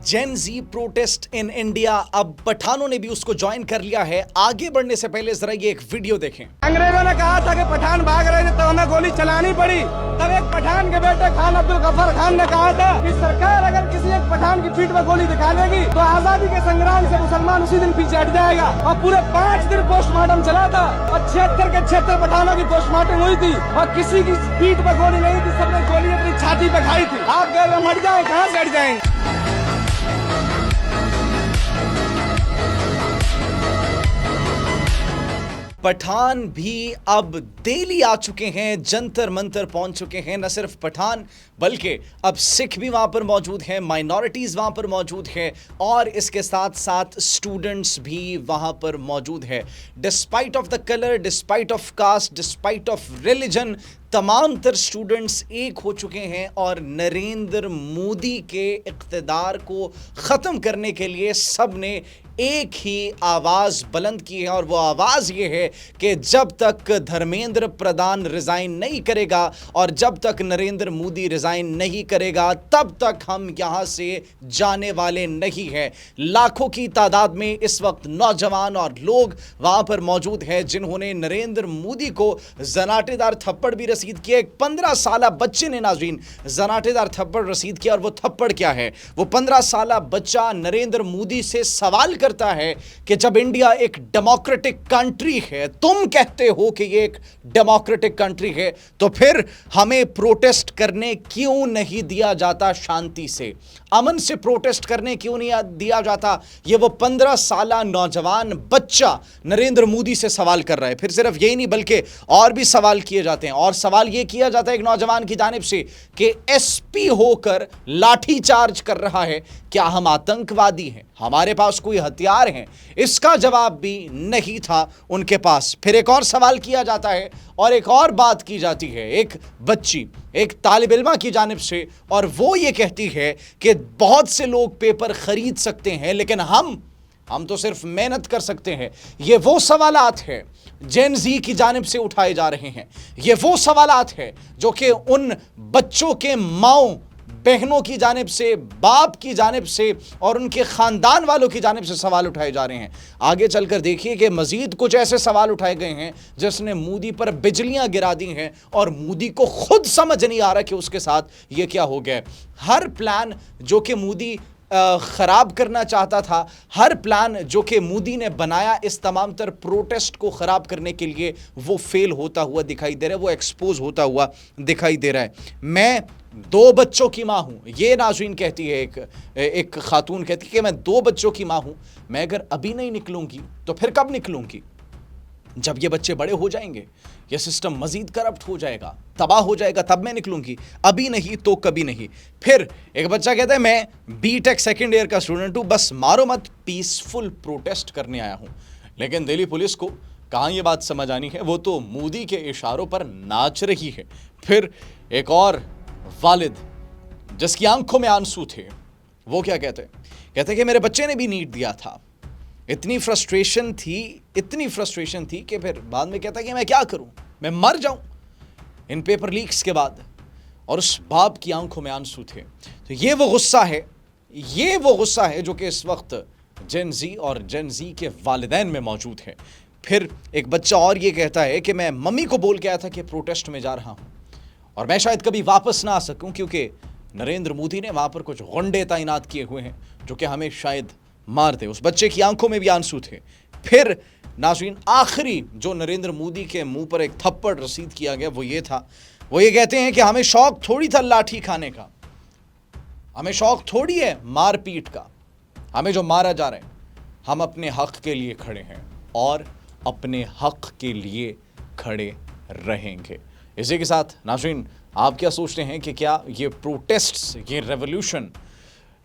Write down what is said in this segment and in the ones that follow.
Gen ji protest in India, अब पठानों ने भी उसको ज्वाइन कर लिया है। आगे बढ़ने से पहले जरा ये एक वीडियो देखें। अंग्रेजों ने कहा था कि पठान भाग रहे थे तो हमें गोली चलानी पड़ी। तब एक पठान के बेटे खान अब्दुल गफ्फार खान ने कहा था कि सरकार अगर किसी एक पठान की पीठ पर गोली दिखा देगी तो आजादी के संग्राम से मुसलमान उसी दिन पीछे हट जाएगा। और पूरे 5 दिन पोस्टमार्टम चला था और 76 के 76 पठानों की पोस्टमार्टम हुई थी और किसी की पीठ पर गोली नहीं थी, सबने गोली अपनी छाती पे खाई थी। आप गए मर जाए, कहाँ से हट जाएंगे। पठान भी अब दिल्ली आ चुके हैं, जंतर मंतर पहुंच चुके हैं। न सिर्फ पठान बल्कि अब सिख भी वहां पर मौजूद हैं, माइनॉरिटीज वहां पर मौजूद हैं और इसके साथ साथ स्टूडेंट्स भी वहां पर मौजूद है। Despite of the colour, despite of caste, despite of religion, तमाम तर स्टूडेंट्स एक हो चुके हैं और नरेंद्र मोदी के इक़्तिदार को ख़त्म करने के लिए सब ने एक ही आवाज़ बुलंद की है। और वो आवाज़ ये है कि जब तक धर्मेंद्र प्रधान रिज़ाइन नहीं करेगा और जब तक नरेंद्र मोदी रिज़ाइन नहीं करेगा तब तक हम यहाँ से जाने वाले नहीं हैं। लाखों की तादाद में इस वक्त नौजवान और लोग वहाँ पर मौजूद हैं जिन्होंने नरेंद्र मोदी को जनाटेदार थप्पड़ भी रसीद किया। एक 15 साला बच्चे ने नाज़रीन जनाटेदार थप्पड़ रसीद किया। और वो थप्पड़ क्या है? वो 15 साला बच्चा नरेंद्र मोदी से सवाल करता है कि जब इंडिया एक डेमोक्रेटिक कंट्री है, तुम कहते हो कि ये एक डेमोक्रेटिक कंट्री है, तो फिर हमें प्रोटेस्ट करने क्यों नहीं दिया जाता? शांति से, अमन से प्रोटेस्ट करने क्यों नहीं दिया जाता? ये वो 15 साला नौजवान बच्चा नरेंद्र मोदी से सवाल कर रहा है। फिर सिर्फ यही नहीं बल्कि और भी सवाल किए जाते हैं। और सवाल ये किया जाता है एक नौजवान की जानिब से कि एसपी होकर लाठी चार्ज कर रहा है, क्या हम आतंकवादी हैं? हमारे पास कोई हथियार हैं? इसका जवाब भी नहीं था उनके पास। फिर एक और सवाल किया जाता है और एक और बात की जाती है एक बच्ची, एक तालिब इल्मा की जानिब से, और वो ये कहती है कि बहुत से लोग पेपर खरीद सकते हैं लेकिन हम तो सिर्फ मेहनत कर सकते हैं। ये वो सवालात हैं जेन जी की जानिब से उठाए जा रहे हैं। ये वो सवालात हैं जो कि उन बच्चों के माओ बहनों की जानिब से, बाप की जानिब से और उनके ख़ानदान वालों की जानिब से सवाल उठाए जा रहे हैं। आगे चलकर देखिए कि मज़ीद कुछ ऐसे सवाल उठाए गए हैं जिसने मोदी पर बिजलियां गिरा दी हैं और मोदी को खुद समझ नहीं आ रहा कि उसके साथ ये क्या हो गया। हर प्लान जो कि मोदी ख़राब करना चाहता था, हर प्लान जो कि मोदी ने बनाया इस तमाम तर प्रोटेस्ट को ख़राब करने के लिए, वो फेल होता हुआ दिखाई दे रहा है, वो एक्सपोज होता हुआ दिखाई दे रहा है। मैं 2 बच्चों की माँ हूँ, ये नाज़रीन कहती है, एक खातून कहती है कि मैं 2 बच्चों की माँ हूँ। मैं अगर अभी नहीं निकलूँगी तो फिर कब निकलूँगी? जब ये बच्चे बड़े हो जाएंगे, ये सिस्टम मज़ीद करप्ट हो जाएगा, तबाह हो जाएगा, तब मैं निकलूँगी। अभी नहीं तो कभी नहीं। फिर एक बच्चा कहता है मैं बीटेक सेकेंड ईयर का स्टूडेंट हूँ, बस मारो मत, पीसफुल प्रोटेस्ट करने आया हूँ। लेकिन दिल्ली पुलिस को कहाँ ये बात समझ आनी है, वो तो मोदी के इशारों पर नाच रही है। फिर एक और वालिद जिसकी आंखों में आंसू थे, वो क्या कहते हैं? कहते हैं कि मेरे बच्चे ने भी नीट दिया था। इतनी फ्रस्ट्रेशन थी कि फिर बाद में कहता है कि मैं क्या करूं, मैं मर जाऊं इन पेपर लीक्स के बाद। और उस बाप की आंखों में आंसू थे। तो ये वो गुस्सा है जो कि इस वक्त जेन जी और जेन जी के वालिदैन में मौजूद है। फिर एक बच्चा और ये कहता है कि मैं मम्मी को बोल के आया था कि प्रोटेस्ट में जा रहा हूं और मैं शायद कभी वापस ना आ सकूं क्योंकि नरेंद्र मोदी ने वहां पर कुछ गुंडे तैनात किए हुए हैं जो कि हमें शायद मार दे। उस बच्चे की आंखों में भी आंसू थे। फिर नाज़रीन आखिरी जो नरेंद्र मोदी के मुंह पर एक थप्पड़ रसीद किया गया वो ये कहते हैं कि हमें शौक थोड़ी था लाठी खाने का, हमें शौक थोड़ी है मार पीट का, हमें जो मारा जा रहा है, हम अपने हक के लिए खड़े हैं और अपने हक के लिए खड़े रहेंगे। इसी के साथ नाज़रीन आप क्या सोचते हैं कि क्या ये प्रोटेस्ट्स, ये रेवोल्यूशन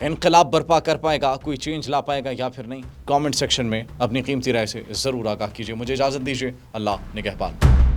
इनकलाब बर्पा कर पाएगा, कोई चेंज ला पाएगा या फिर नहीं? कमेंट सेक्शन में अपनी कीमती राय से ज़रूर आगाह कीजिए। मुझे इजाज़त दीजिए। अल्लाह निगहबान।